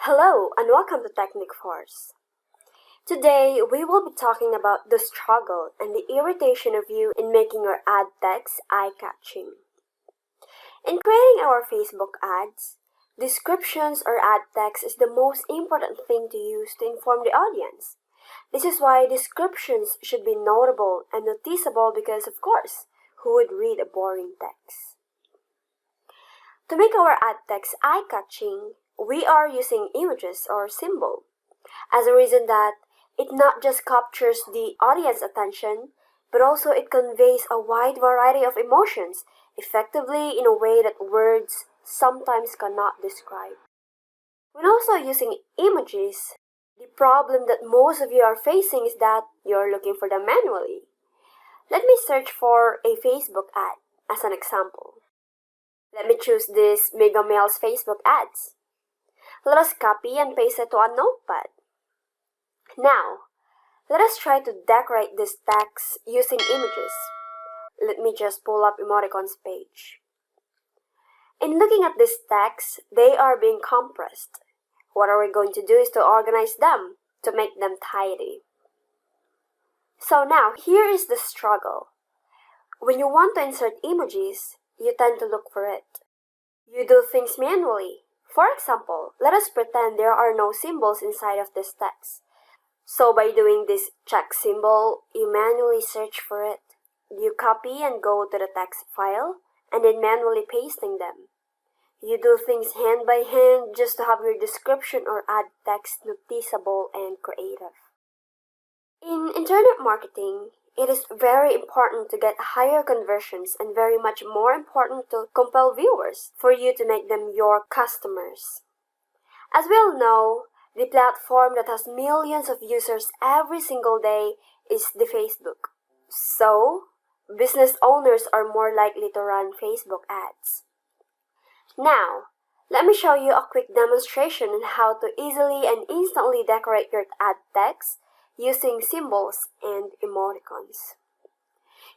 Hello and welcome to Technic Force. Today we will be talking about the struggle and the irritation of you in making your ad text eye-catching. In creating our Facebook ads, descriptions or ad text is the most important thing to use to inform the audience. This is why descriptions should be notable and noticeable because, of course, who would read a boring text? To make our ad text eye-catching, we are using images or symbol as a reason that it not just captures the audience attention, but also it conveys a wide variety of emotions effectively in a way that words sometimes cannot describe. When also using images, the problem that most of you are facing is that you're looking for them manually. Let me search for a Facebook ad as an example. Let me choose this Mega Mail's Facebook ads. Let us copy and paste it to a notepad. Now, let us try to decorate this text using images. Let me just pull up Emoticons page. In looking at this text, they are being compressed. What are we going to do is to organize them, to make them tidy. So now, here is the struggle. When you want to insert images, you tend to look for it. You do things manually. For example, let us pretend there are no symbols inside of this text. So by doing this check symbol, you manually search for it. You copy and go to the text file, and then manually pasting them. You do things hand by hand just to have your description or ad text noticeable and creative. In internet marketing, it is very important to get higher conversions and very much more important to compel viewers for you to make them your customers. As we all know, the platform that has millions of users every single day is the Facebook. So, business owners are more likely to run Facebook ads. Now, let me show you a quick demonstration on how to easily and instantly decorate your ad text using symbols and emoticons.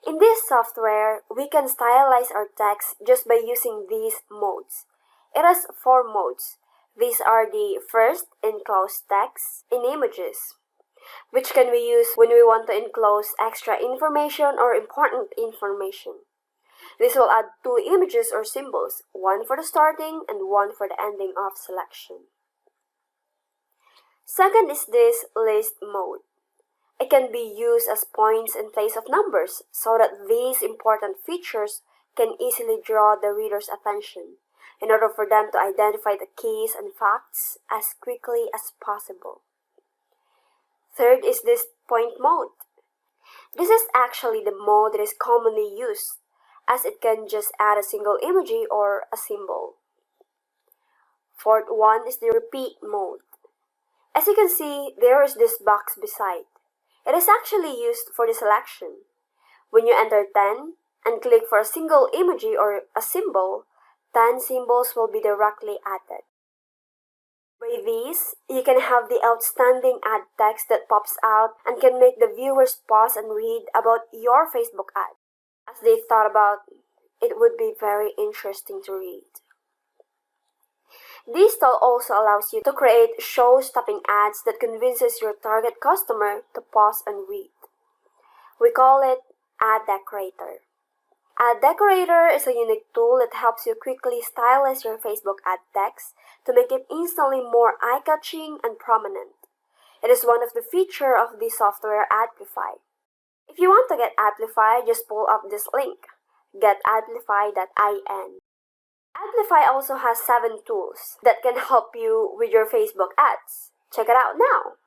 In this software, we can stylize our text just by using these modes. It has 4 modes. These are the first, enclose text in images, which can be used when we want to enclose extra information or important information. This will add 2 images or symbols, one for the starting and one for the ending of selection. Second is this list mode. It can be used as points in place of numbers so that these important features can easily draw the reader's attention in order for them to identify the keys and facts as quickly as possible. Third is this point mode. This is actually the mode that is commonly used as it can just add a single emoji or a symbol. Fourth one is the repeat mode. As you can see, there is this box beside. It is actually used for the selection. When you enter 10 and click for a single emoji or a symbol, 10 symbols will be directly added. By these, you can have the outstanding ad text that pops out and can make the viewers pause and read about your Facebook ad. As they thought about, it would be very interesting to read. This tool also allows you to create show-stopping ads that convinces your target customer to pause and read. We call it Ad Decorator. Ad Decorator is a unique tool that helps you quickly stylize your Facebook ad text to make it instantly more eye-catching and prominent. It is one of the features of the software Adplify. If you want to get Adplify, just pull up this link, getadplify.in. Adplify also has 7 tools that can help you with your Facebook ads. Check it out now!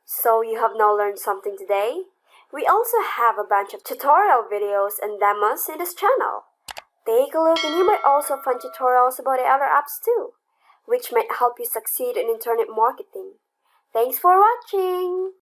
So you have now learned something today? We also have a bunch of tutorial videos and demos in this channel. Take a look and you might also find tutorials about the other apps too, which might help you succeed in internet marketing. Thanks for watching!